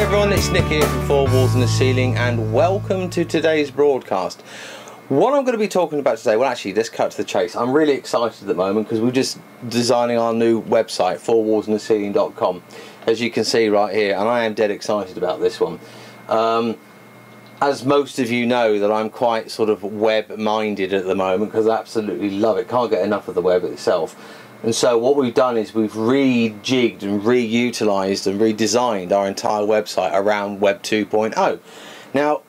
everyone, it's Nick here from Four Walls and a Ceiling, and welcome to today's broadcast. What I'm going to be talking about today, well actually let's cut to the chase. I'm really excited at the moment because we're just designing our new website, fourwallsandaceiling.com, as you can see right here, and I am dead excited about this one. As most of you know, that I'm quite sort of web minded at the moment because I absolutely love it, can't get enough of the web itself. And so what we've done is we've rejigged and reutilised and redesigned our entire website around Web 2.0. Now,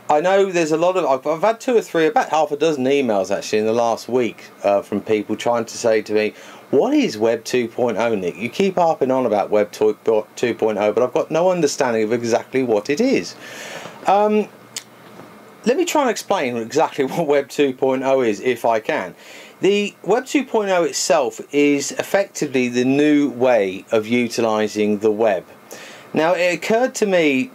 I know there's a lot of, I've had two or three, about half a dozen emails actually in the last week from people trying to say to me, what is Web 2.0, Nick? You keep harping on about Web 2.0, but I've got no understanding of exactly what it is. Let me try and explain exactly what Web 2.0 is, if I can. The Web 2.0 itself is effectively the new way of utilising the web. Now, it occurred to me,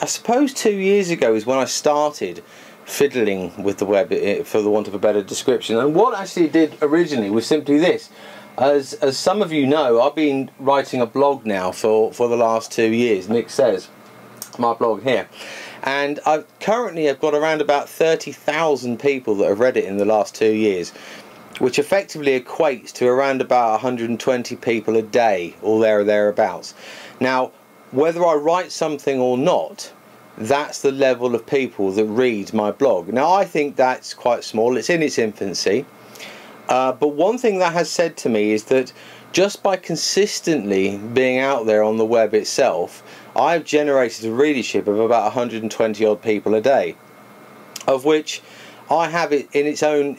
I suppose 2 years ago is when I started fiddling with the web, for the want of a better description. And what actually it did originally was simply this. As some of you know, I've been writing a blog now for the last 2 years. Nick Says, my blog here. And I've got around about 30,000 people that have read it in the last 2 years, which effectively equates to around about 120 people a day, or there or thereabouts. Now, whether I write something or not, that's the level of people that read my blog. Now, I think that's quite small. It's in its infancy. But one thing that has said to me is that just by consistently being out there on the web itself, I've generated a readership of about 120 odd people a day, of which I have it in its own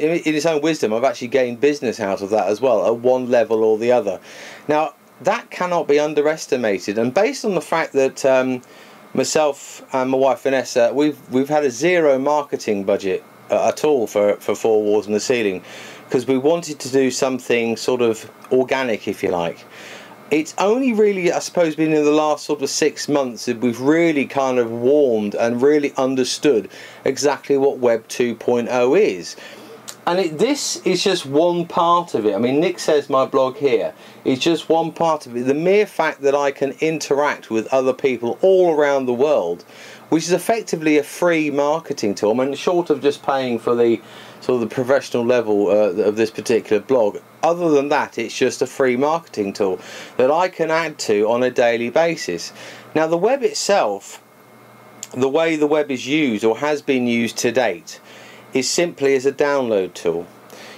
wisdom. I've actually gained business out of that as well, at one level or the other. Now, that cannot be underestimated, and based on the fact that myself and my wife Vanessa, we've had a zero marketing budget at all for Four Walls and a Ceiling, because we wanted to do something sort of organic, if you like. It's only really, I suppose, been in the last sort of 6 months that we've really kind of warmed and really understood exactly what Web 2.0 is. And this is just one part of it. I mean, Nick Says, my blog here, is just one part of it. The mere fact that I can interact with other people all around the world, which is effectively a free marketing tool. I mean, short of just paying for the sort of the professional level of this particular blog, other than that, it's just a free marketing tool that I can add to on a daily basis. Now, the web itself, the way the web is used or has been used to date, is simply as a download tool.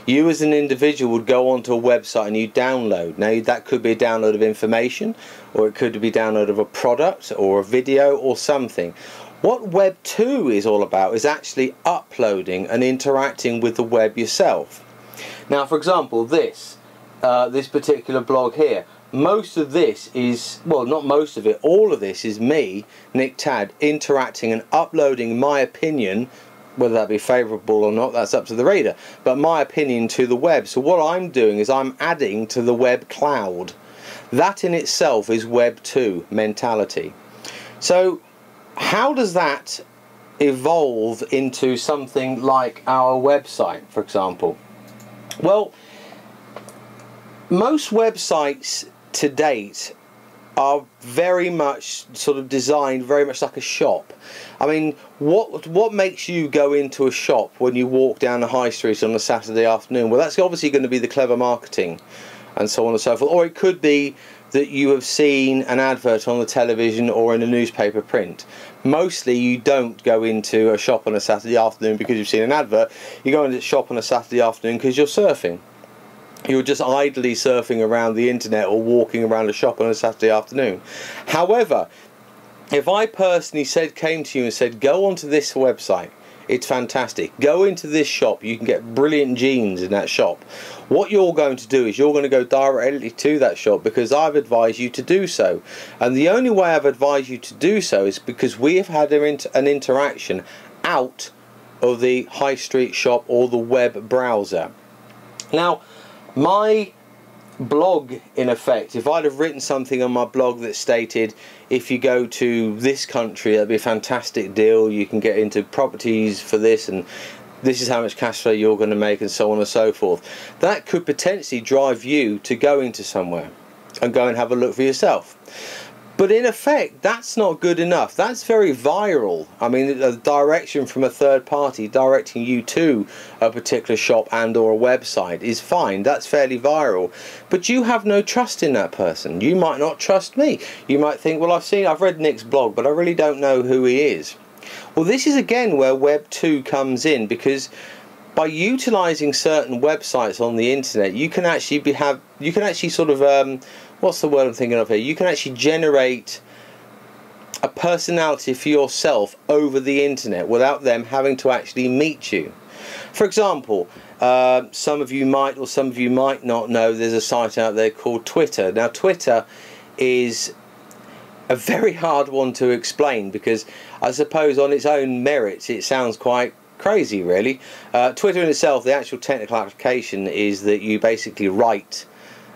You as an individual would go onto a website and you download. Now, that could be a download of information, or it could be a download of a product or a video or something. What Web 2 is all about is actually uploading and interacting with the web yourself. Now, for example, this particular blog here, most of this is, well, not most of it, all of this is me, Nick Tad, interacting and uploading my opinion, whether that be favourable or not, that's up to the reader, but my opinion to the web. So what I'm doing is I'm adding to the web cloud. That in itself is Web 2 mentality. So how does that evolve into something like our website, for example? Well, most websites to date are very much sort of designed very much like a shop. I mean, what makes you go into a shop when you walk down the high street on a Saturday afternoon? Well, that's obviously going to be the clever marketing and so on and so forth. Or it could be that you have seen an advert on the television or in a newspaper print. Mostly you don't go into a shop on a Saturday afternoon because you've seen an advert. You go into a shop on a Saturday afternoon because you're surfing. You're just idly surfing around the internet or walking around a shop on a Saturday afternoon. However, if I personally came to you and said, go onto this website, it's fantastic, go into this shop, you can get brilliant jeans in that shop, what you're going to do is you're going to go directly to that shop because I've advised you to do so. And the only way I've advised you to do so is because we have had an interaction out of the high street shop or the web browser. Now, my blog, in effect, if I'd have written something on my blog that stated, if you go to this country, that'd be a fantastic deal, you can get into properties for this, and this is how much cash flow you're going to make, and so on and so forth, that could potentially drive you to go into somewhere and go and have a look for yourself. But in effect, that's not good enough. That's very viral. I mean, a direction from a third party directing you to a particular shop and or a website is fine. That's fairly viral. But you have no trust in that person. You might not trust me. You might think, well, I've read Nick's blog, but I really don't know who he is. Well, this is again where Web 2 comes in, because by utilizing certain websites on the internet, you can actually sort of what's the word I'm thinking of here? You can actually generate a personality for yourself over the internet without them having to actually meet you. For example, some of you might or some of you might not know there's a site out there called Twitter. Now, Twitter is a very hard one to explain, because I suppose on its own merits it sounds quite crazy, really. Twitter in itself, the actual technical application is that you basically write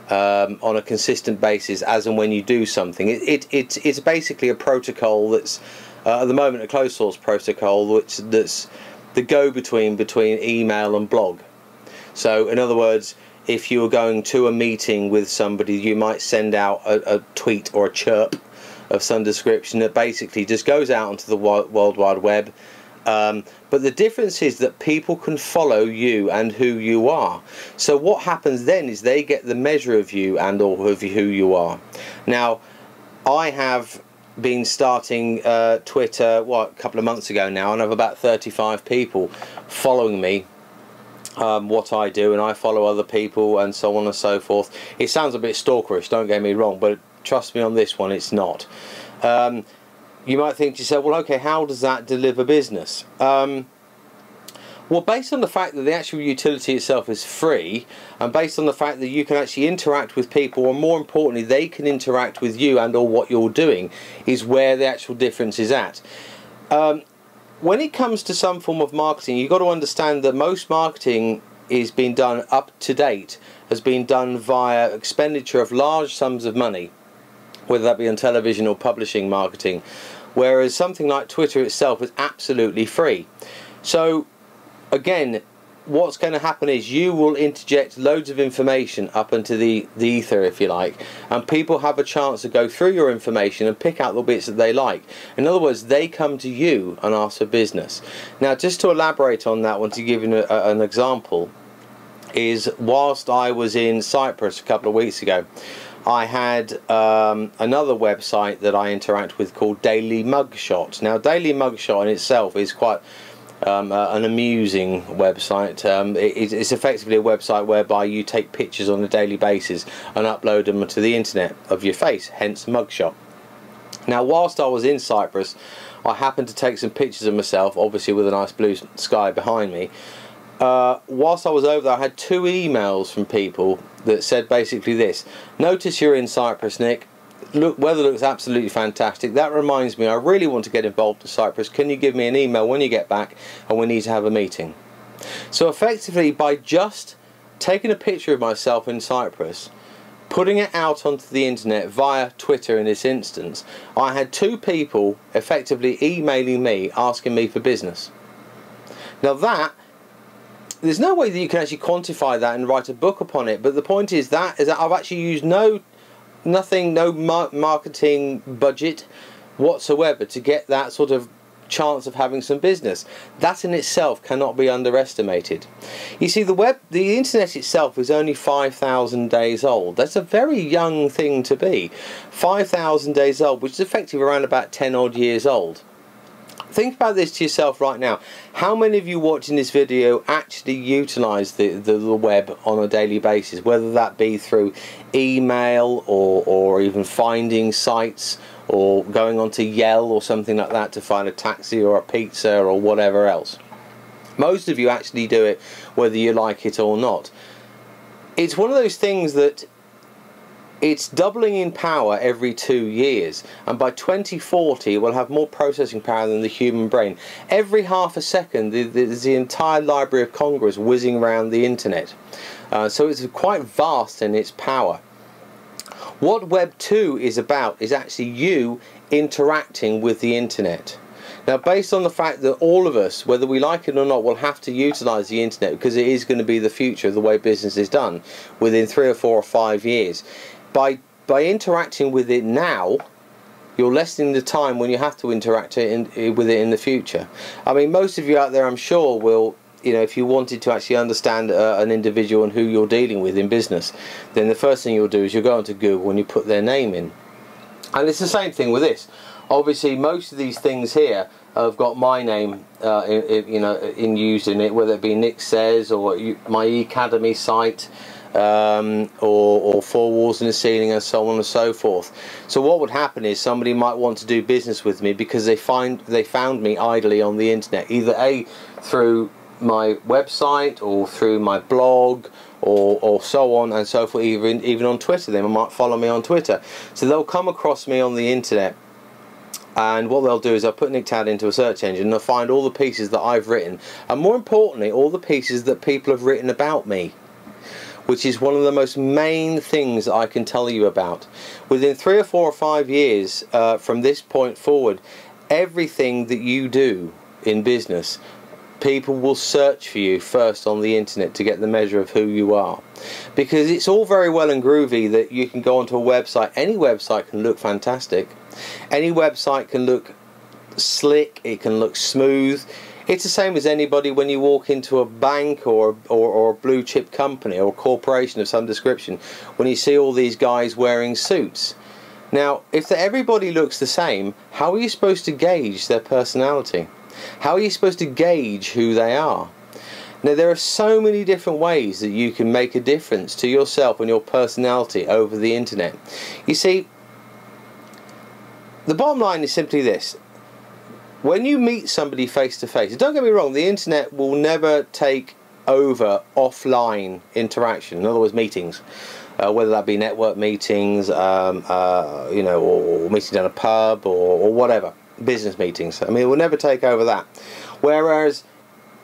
on a consistent basis as and when you do something. It's basically a protocol that's at the moment a closed source protocol that's the go-between between email and blog. So in other words, if you were going to a meeting with somebody, you might send out a tweet or a chirp of some description that basically just goes out onto the World Wide Web. But the difference is that people can follow you and who you are. So what happens then is they get the measure of you and or of who you are. Now, I have been starting Twitter, a couple of months ago now, and I have about 35 people following me, what I do, and I follow other people and so on and so forth. It sounds a bit stalkerish, don't get me wrong, but trust me on this one, it's not. You might think to yourself, well, okay, how does that deliver business? Well, based on the fact that the actual utility itself is free, and based on the fact that you can actually interact with people, or more importantly, they can interact with you and or what you're doing, is where the actual difference is at. When it comes to some form of marketing, you've got to understand that most marketing is being done up to date, has been done via expenditure of large sums of money, whether that be on television or publishing marketing, whereas something like Twitter itself is absolutely free. So again, what's going to happen is you will interject loads of information up into the ether, if you like, and people have a chance to go through your information and pick out the bits that they like. In other words, they come to you and ask for business. Now, just to elaborate on that one, to give you an example, is whilst I was in Cyprus a couple of weeks ago, I had another website that I interact with called Daily Mugshot. Now, Daily Mugshot in itself is quite an amusing website. It's effectively a website whereby you take pictures on a daily basis and upload them to the internet of your face, hence mugshot. Now, whilst I was in Cyprus, I happened to take some pictures of myself, obviously with a nice blue sky behind me. Whilst I was over there, I had 2 emails from people that said basically this: notice you're in Cyprus, Nick. Look, weather looks absolutely fantastic. That reminds me, I really want to get involved in Cyprus. Can you give me an email when you get back, and we need to have a meeting? So effectively, by just taking a picture of myself in Cyprus, putting it out onto the internet via Twitter in this instance, I had 2 people effectively emailing me asking me for business. Now there's no way that you can actually quantify that and write a book upon it, but the point is that I've actually used no marketing budget whatsoever to get that sort of chance of having some business. That in itself cannot be underestimated. You see, the internet itself is only 5,000 days old. That's a very young thing to be. 5,000 days old, which is effectively around about 10 odd years old. Think about this to yourself right now. How many of you watching this video actually utilise the web on a daily basis, whether that be through email or even finding sites, or going onto Yell or something like that to find a taxi or a pizza or whatever else? Most of you actually do it whether you like it or not. It's one of those things that it's doubling in power every 2 years, and by 2040 it will have more processing power than the human brain. Every half a second there's the entire Library of Congress whizzing around the internet. So it's quite vast in its power. What Web 2 is about is actually you interacting with the internet. Now, based on the fact that all of us, whether we like it or not, will have to utilise the internet, because it is going to be the future of the way business is done within 3 or 4 or 5 years. By interacting with it now, you're lessening the time when you have to interact with it in the future. I mean, most of you out there, I'm sure, will, you know, if you wanted to actually understand an individual and who you're dealing with in business, then the first thing you'll do is you'll go onto Google and you put their name in. And it's the same thing with this. Obviously, most of these things here have got my name, used in it, whether it be Nick Says or my Academy site, or Four Walls in the Ceiling, and so on and so forth. So what would happen is somebody might want to do business with me because they found me idly on the internet, either through my website or through my blog, or so on and so forth, even on Twitter. They might follow me on Twitter, so they'll come across me on the internet, and what they'll do is they'll put Nick Tad into a search engine and they'll find all the pieces that I've written, and more importantly, all the pieces that people have written about me, which is one of the most main things that I can tell you about. Within 3 or 4 or 5 years from this point forward, everything that you do in business, people will search for you first on the internet to get the measure of who you are. Because it's all very well and groovy that you can go onto a website. Any website can look fantastic. Any website can look slick, it can look smooth. It's the same as anybody when you walk into a bank or a blue chip company or a corporation of some description, when you see all these guys wearing suits. Now, if everybody looks the same, how are you supposed to gauge their personality? How are you supposed to gauge who they are? Now, there are so many different ways that you can make a difference to yourself and your personality over the internet. You see, the bottom line is simply this. When you meet somebody face to face, don't get me wrong, the internet will never take over offline interaction, in other words meetings, whether that be network meetings, or meetings down a pub, or whatever, business meetings. I mean, it will never take over that. Whereas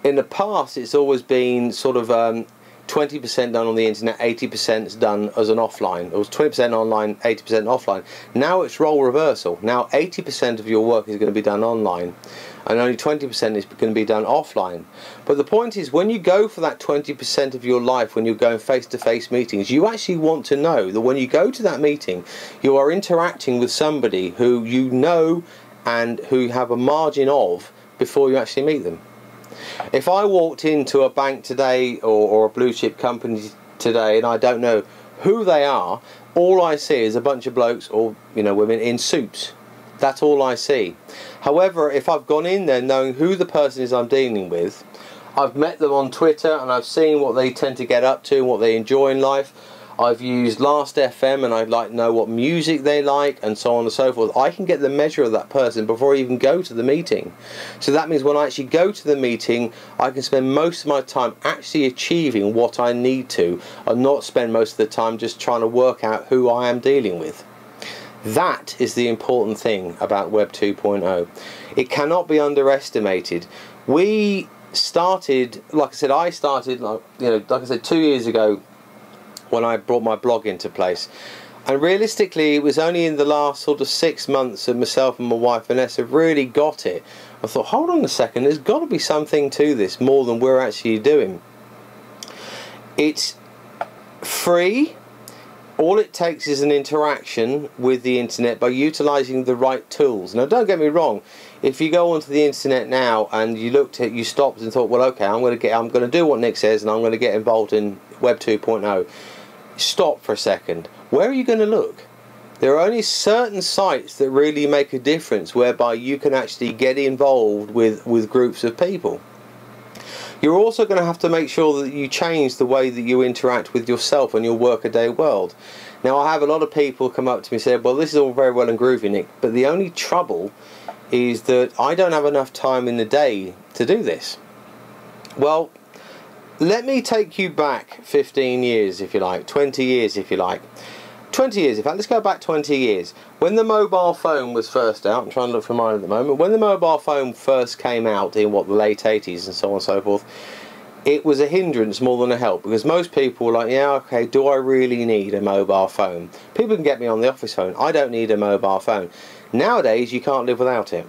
in the past it's always been sort of 20% done on the internet, 80% is done as an offline. It was 20% online, 80% offline. Now it's role reversal. Now 80% of your work is going to be done online, and only 20% is going to be done offline. But the point is, when you go for that 20% of your life, when you're going face-to-face meetings, you actually want to know that when you go to that meeting, you are interacting with somebody who you know and who you have a margin of before you actually meet them. If I walked into a bank today or a blue chip company today and I don't know who they are, all I see is a bunch of blokes or women in suits. That's all I see. However, if I've gone in there knowing who the person is I'm dealing with, I've met them on Twitter and I've seen what they tend to get up to and what they enjoy in life, I've used Last FM and I'd like to know what music they like and so on and so forth, I can get the measure of that person before I even go to the meeting. So that means when I actually go to the meeting, I can spend most of my time actually achieving what I need to, and not spend most of the time just trying to work out who I am dealing with. That is the important thing about Web 2.0. It cannot be underestimated. We started, like I said, 2 years ago, when I brought my blog into place, and realistically it was only in the last sort of 6 months that myself and my wife Vanessa really got it. I thought, hold on a second, there's got to be something to this more than we're actually doing. It's free. All it takes is an interaction with the internet by utilising the right tools. Now don't get me wrong, if you go onto the internet now and you stopped and thought, well, okay, I'm going to do what Nick says and I'm going to get involved in Web 2.0. Stop for a second. Where are you going to look? There are only certain sites that really make a difference whereby you can actually get involved with groups of people. You're also going to have to make sure that you change the way that you interact with yourself and your workaday world. Now, I have a lot of people come up to me and say, well, this is all very well and groovy, Nick, but the only trouble is that I don't have enough time in the day to do this. Well, let me take you back 15 years, if you like, 20 years, if you like. 20 years, in fact, let's go back 20 years. When the mobile phone was first out, I'm trying to look for mine at the moment, when the mobile phone first came out in, the late 80s and so on and so forth, it was a hindrance more than a help, because most people were like, yeah, okay, do I really need a mobile phone? People can get me on the office phone. I don't need a mobile phone. Nowadays, you can't live without it.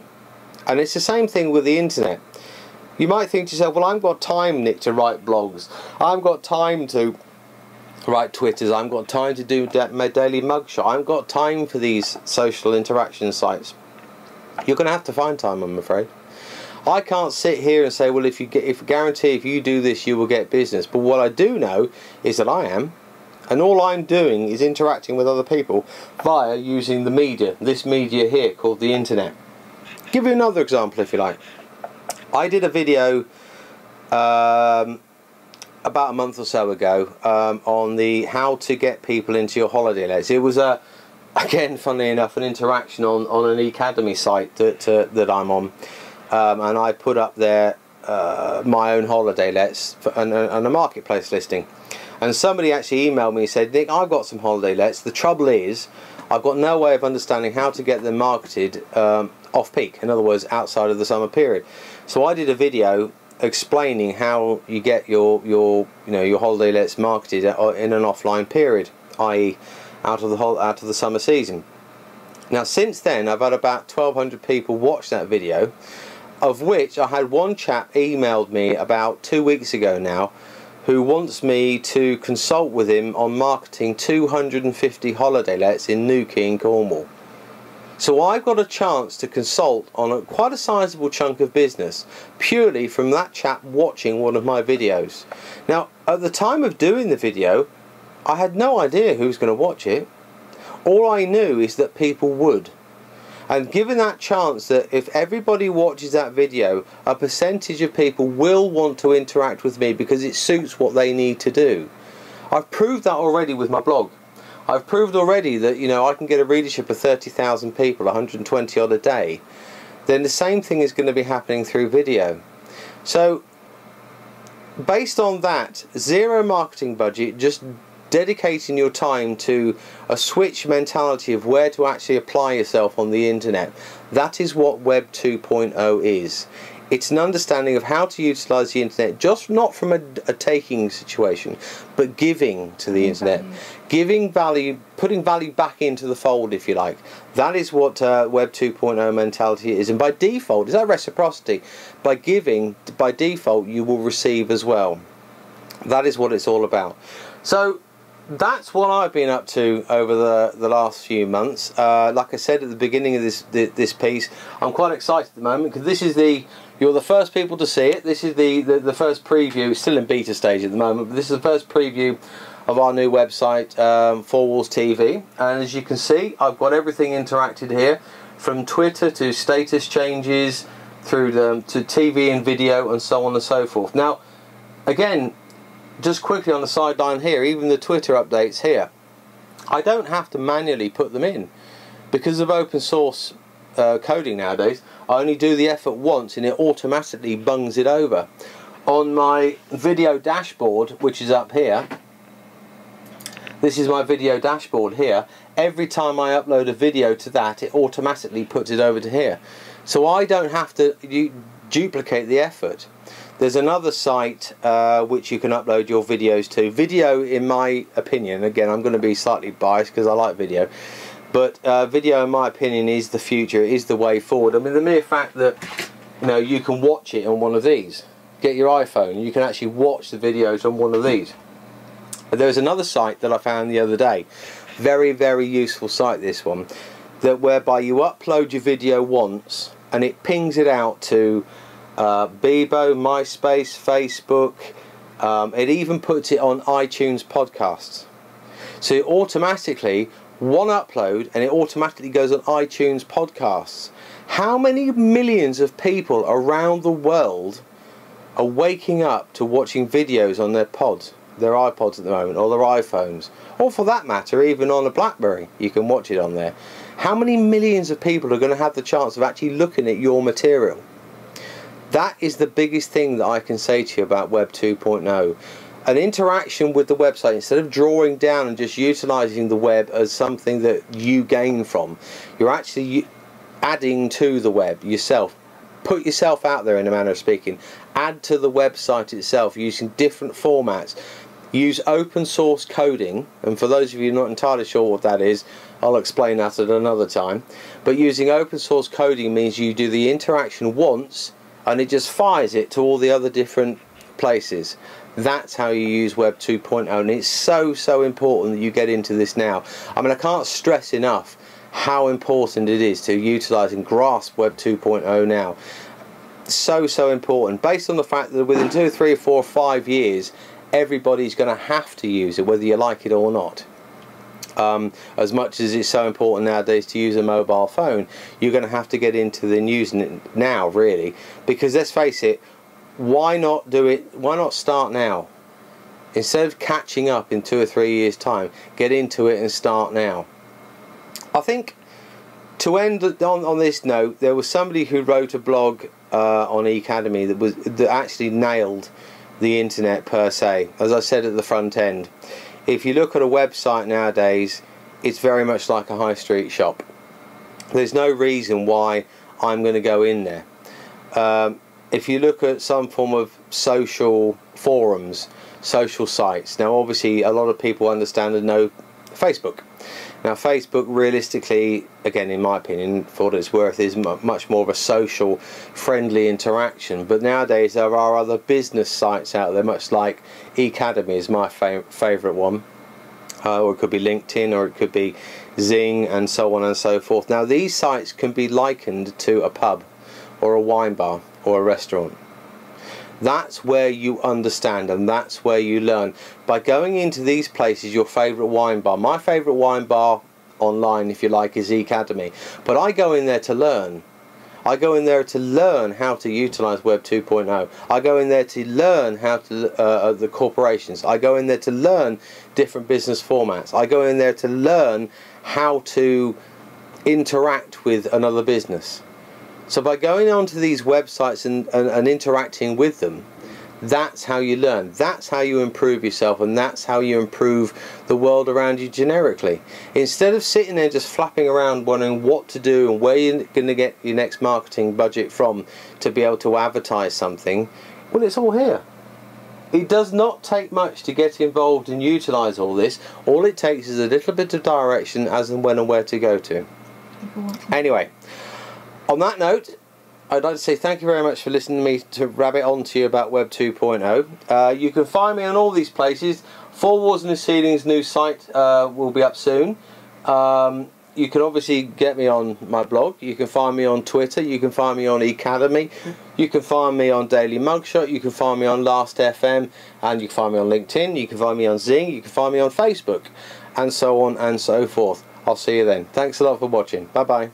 And it's the same thing with the internet. You might think to yourself, well, I've got time, Nick, to write blogs. I've got time to write Twitters. I haven't got time to do my daily mugshot. I haven't got time for these social interaction sites. You're going to have to find time, I'm afraid. I can't sit here and say, well, if you do this, you will get business. But what I do know is that I am, and all I'm doing is interacting with other people via using the media, this media here called the internet. Give you another example if you like. I did a video about a month or so ago on the how to get people into your holiday lets. It was again, funnily enough, an interaction on an academy site that I'm on, and I put up there my own holiday lets and a marketplace listing. And somebody actually emailed me and said, Nick, I've got some holiday lets. The trouble is, I've got no way of understanding how to get them marketed off-peak, in other words, outside of the summer period. So I did a video explaining how you get your holiday lets marketed in an offline period, i.e., out of the summer season. Now, since then, I've had about 1,200 people watch that video, of which I had one chap emailed me about 2 weeks ago now, who wants me to consult with him on marketing 250 holiday lets in Newquay in Cornwall. So I've got a chance to consult on quite a sizable chunk of business purely from that chap watching one of my videos. Now, at the time of doing the video, I had no idea who was going to watch it. All I knew is that people would. And given that chance that if everybody watches that video, a percentage of people will want to interact with me because it suits what they need to do. I've proved that already with my blog. I've proved already that, you know, I can get a readership of 30,000 people, 120 odd a day. Then the same thing is going to be happening through video. So, based on that, zero marketing budget, just dedicating your time to a switch mentality of where to actually apply yourself on the internet. That is what Web 2.0 is. It's an understanding of how to utilize the internet, just not from a taking situation, but giving to the internet. Giving value, putting value back into the fold, if you like. That is what Web 2.0 mentality is. And by default, is that reciprocity? By giving, by default, you will receive as well. That is what it's all about. So, that's what I've been up to over the last few months. Like I said at the beginning of this piece, I'm quite excited at the moment because this is you're the first people to see it. This is the first preview. It's still in beta stage at the moment, but this is the first preview of our new website, Four Walls TV. And as you can see, I've got everything interacted here, from Twitter to status changes through to TV and video and so on and so forth. Now, again, just quickly on the sideline here, even the Twitter updates here, I don't have to manually put them in. Because of open source coding nowadays, I only do the effort once and it automatically bungs it over. On my video dashboard, which is up here, this is my video dashboard here, every time I upload a video to that, it automatically puts it over to here. So I don't have to duplicate the effort. There's another site which you can upload your videos to. Video, in my opinion, again, I'm going to be slightly biased because I like video, but video, in my opinion, is the future, is the way forward. I mean, the mere fact that, you know, you can watch it on one of these. Get your iPhone, you can actually watch the videos on one of these. But there's another site that I found the other day, very, very useful site, this one, that whereby you upload your video once and it pings it out to Bebo, MySpace, Facebook. It even puts it on iTunes podcasts. So automatically, one upload and it automatically goes on iTunes podcasts. How many millions of people around the world are waking up to watching videos on their pods, their iPods at the moment, or their iPhones, or for that matter even on a BlackBerry? You can watch it on there. How many millions of people are going to have the chance of actually looking at your material? That is the biggest thing that I can say to you about Web 2.0. An interaction with the website, instead of drawing down and just utilizing the web as something that you gain from, you're actually adding to the web yourself. Put yourself out there, in a manner of speaking. Add to the website itself using different formats. Use open source coding, and for those of you not entirely sure what that is, I'll explain that at another time. But using open source coding means you do the interaction once and it just fires it to all the other different places. That's how you use Web 2.0, and it's so important that you get into this now. I mean, I can't stress enough how important it is to utilise and grasp Web 2.0 now. So important, based on the fact that within 2, 3, 4, 5 years, everybody's going to have to use it, whether you like it or not. As much as it's so important nowadays to use a mobile phone, you're going to have to get into the using it now, really, because let's face it, why not do it? Why not start now? Instead of catching up in 2 or 3 years' time, get into it and start now. I think, to end on this note, there was somebody who wrote a blog on eCademy that actually nailed the internet per se. As I said at the front end, if you look at a website nowadays, it's very much like a high street shop. There's no reason why I'm going to go in there. If you look at some form of social forums, social sites, now obviously a lot of people understand and know Facebook. Now Facebook, realistically, again in my opinion, for what it's worth, is much more of a social friendly interaction, but nowadays there are other business sites out there, much like eCademy is my favourite one, or it could be LinkedIn, or it could be Zing, and so on and so forth. Now these sites can be likened to a pub or a wine bar or a restaurant. That's where you understand, and that's where you learn. By going into these places, your favourite wine bar. My favourite wine bar online, if you like, is eCademy. But I go in there to learn. I go in there to learn how to utilise Web 2.0. I go in there to learn how to the corporations. I go in there to learn different business formats. I go in there to learn how to interact with another business. So by going onto these websites and interacting with them, that's how you learn, that's how you improve yourself, and that's how you improve the world around you generically. Instead of sitting there just flapping around wondering what to do and where you're going to get your next marketing budget from to be able to advertise something, well, it's all here. It does not take much to get involved and utilise all this. All it takes is a little bit of direction as and when and where to go to. Anyway, on that note, I'd like to say thank you very much for listening to me to rabbit on to you about Web 2.0. You can find me on all these places. Four Walls and the Ceiling's new site will be up soon. You can obviously get me on my blog. You can find me on Twitter. You can find me on eCademy. You can find me on Daily Mugshot. You can find me on Last FM, and you can find me on LinkedIn. You can find me on Zing. You can find me on Facebook, and so on and so forth. I'll see you then. Thanks a lot for watching. Bye bye.